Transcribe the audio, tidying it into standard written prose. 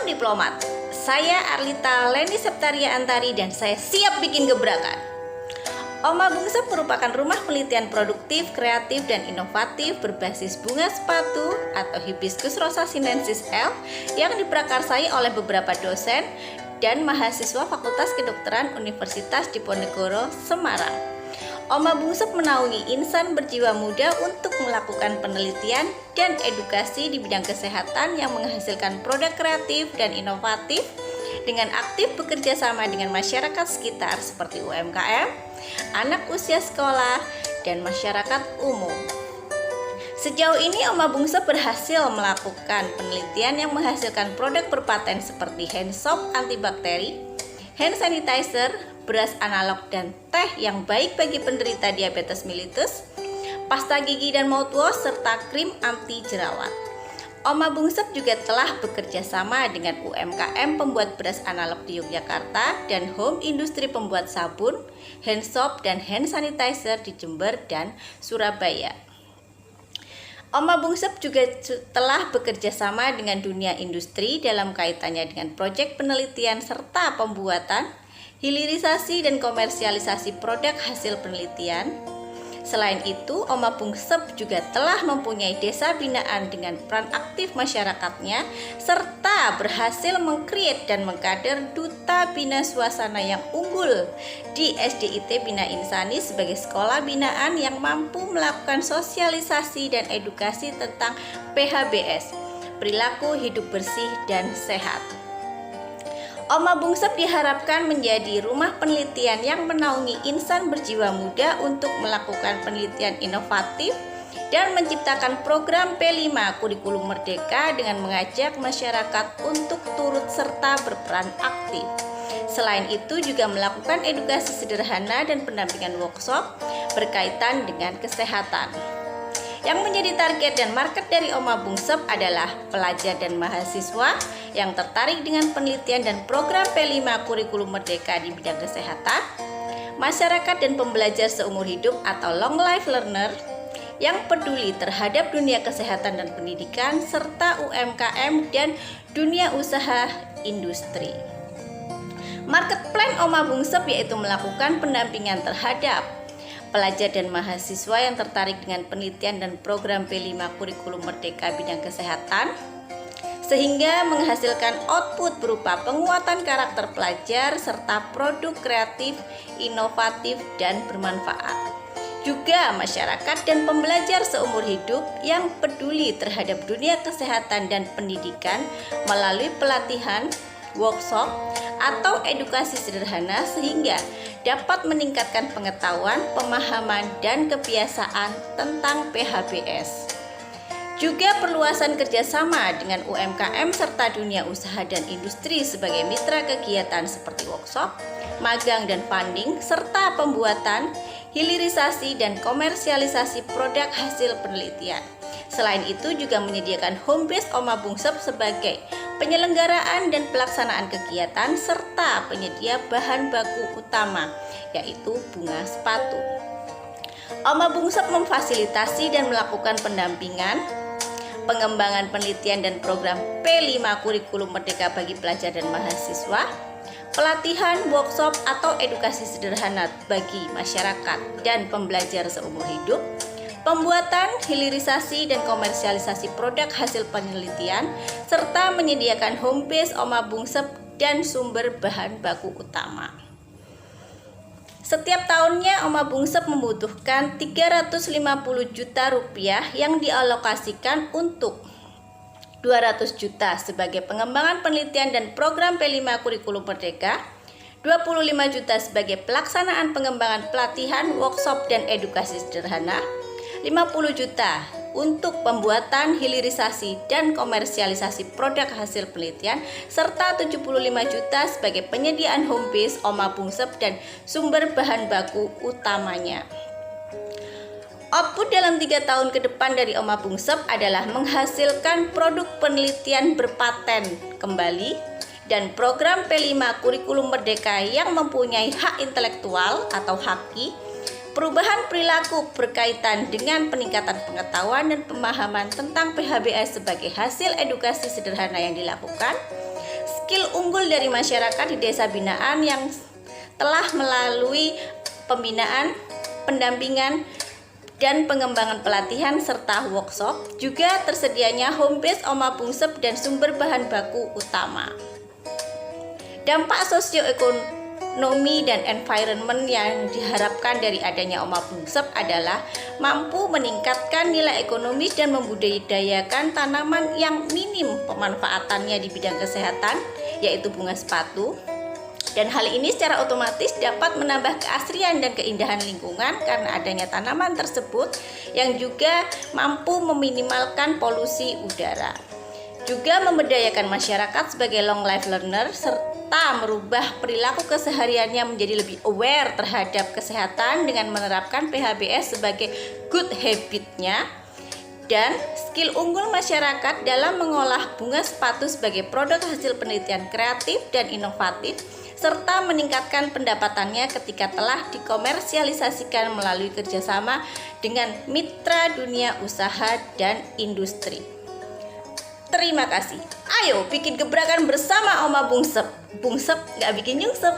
Salam diplomat. Saya Arlita Leni Septaria Antari dan saya siap bikin gebrakan. Oma Bungsep merupakan rumah penelitian produktif, kreatif, dan inovatif berbasis bunga sepatu atau Hibiscus rosa sinensis L yang diprakarsai oleh beberapa dosen dan mahasiswa Fakultas Kedokteran Universitas Diponegoro, Semarang. Oma Bungsep menaungi insan berjiwa muda untuk melakukan penelitian dan edukasi di bidang kesehatan yang menghasilkan produk kreatif dan inovatif dengan aktif bekerja sama dengan masyarakat sekitar seperti UMKM, anak usia sekolah, dan masyarakat umum. Sejauh ini Oma Bungsep berhasil melakukan penelitian yang menghasilkan produk berpaten seperti hand soap antibakteri, hand sanitizer, beras analog dan teh yang baik bagi penderita diabetes mellitus, pasta gigi dan mouthwash, serta krim anti jerawat. Oma Bungsep juga telah bekerja sama dengan UMKM pembuat beras analog di Yogyakarta dan home industri pembuat sabun, hand soap, dan hand sanitizer di Jember dan Surabaya. Oma Bungsep juga telah bekerja sama dengan dunia industri dalam kaitannya dengan proyek penelitian serta pembuatan, hilirisasi, dan komersialisasi produk hasil penelitian. Selain itu, Oma Bungsep juga telah mempunyai desa binaan dengan peran aktif masyarakatnya serta berhasil mengkreat dan mengkader duta bina suasana yang unggul di SDIT Bina Insani sebagai sekolah binaan yang mampu melakukan sosialisasi dan edukasi tentang PHBS, perilaku hidup bersih dan sehat. Oma Bungsep diharapkan menjadi rumah penelitian yang menaungi insan berjiwa muda untuk melakukan penelitian inovatif dan menciptakan program P5 Kurikulum Merdeka dengan mengajak masyarakat untuk turut serta berperan aktif. Selain itu juga melakukan edukasi sederhana dan pendampingan workshop berkaitan dengan kesehatan. Yang menjadi target dan market dari Oma Bungsep adalah pelajar dan mahasiswa yang tertarik dengan penelitian dan program P5 Kurikulum Merdeka di bidang kesehatan, masyarakat dan pembelajar seumur hidup atau long life learner yang peduli terhadap dunia kesehatan dan pendidikan, serta UMKM dan dunia usaha industri. Market plan Oma Bungsep yaitu melakukan pendampingan terhadap pelajar dan mahasiswa yang tertarik dengan penelitian dan program P5 Kurikulum Merdeka bidang kesehatan, sehingga menghasilkan output berupa penguatan karakter pelajar serta produk kreatif, inovatif, dan bermanfaat. Juga masyarakat dan pembelajar seumur hidup yang peduli terhadap dunia kesehatan dan pendidikan melalui pelatihan, workshop, atau edukasi sederhana sehingga dapat meningkatkan pengetahuan, pemahaman, dan kebiasaan tentang PHBS. Juga perluasan kerjasama dengan UMKM serta dunia usaha dan industri sebagai mitra kegiatan seperti workshop, magang dan funding, serta pembuatan, hilirisasi, dan komersialisasi produk hasil penelitian. Selain itu juga menyediakan home base Oma Bungsep sebagai penyelenggaraan dan pelaksanaan kegiatan serta penyedia bahan baku utama yaitu bunga sepatu. Oma Bungsep memfasilitasi dan melakukan pendampingan, pengembangan penelitian dan program P5 Kurikulum Merdeka bagi pelajar dan mahasiswa, pelatihan, workshop, atau edukasi sederhana bagi masyarakat dan pembelajar seumur hidup, pembuatan, hilirisasi, dan komersialisasi produk hasil penelitian, serta menyediakan home base Oma Bungsep dan sumber bahan baku utama. Setiap tahunnya Oma Bungsep membutuhkan 350 juta rupiah yang dialokasikan untuk 200 juta sebagai pengembangan penelitian dan program P5 Kurikulum Merdeka, 25 juta sebagai pelaksanaan pengembangan pelatihan, workshop, dan edukasi sederhana, 50 juta untuk pembuatan, hilirisasi, dan komersialisasi produk hasil penelitian, serta 75 juta sebagai penyediaan home base Oma Bungsep dan sumber bahan baku utamanya. Output dalam 3 tahun ke depan dari Oma Bungsep adalah menghasilkan produk penelitian berpaten kembali dan program P5 Kurikulum Merdeka yang mempunyai hak intelektual atau HAKI, perubahan perilaku berkaitan dengan peningkatan pengetahuan dan pemahaman tentang PHBS sebagai hasil edukasi sederhana yang dilakukan, skill unggul dari masyarakat di desa binaan yang telah melalui pembinaan, pendampingan, dan pengembangan pelatihan serta workshop. Juga tersedianya home base Oma Bungsep dan sumber bahan baku utama. Dampak sosioekonomi dan environment yang diharapkan dari adanya Oma Bungsep adalah mampu meningkatkan nilai ekonomis dan membudidayakan tanaman yang minim pemanfaatannya di bidang kesehatan, yaitu bunga sepatu. Dan hal ini secara otomatis dapat menambah keasrian dan keindahan lingkungan karena adanya tanaman tersebut yang juga mampu meminimalkan polusi udara. Juga memberdayakan masyarakat sebagai long life learner serta merubah perilaku kesehariannya menjadi lebih aware terhadap kesehatan dengan menerapkan PHBS sebagai good habit-nya. Dan skill unggul masyarakat dalam mengolah bunga sepatu sebagai produk hasil penelitian kreatif dan inovatif serta meningkatkan pendapatannya ketika telah dikomersialisasikan melalui kerjasama dengan mitra dunia usaha dan industri. Terima kasih. Ayo bikin gebrakan bersama Oma Bungsep. Bungsep nggak bikin nyungsep.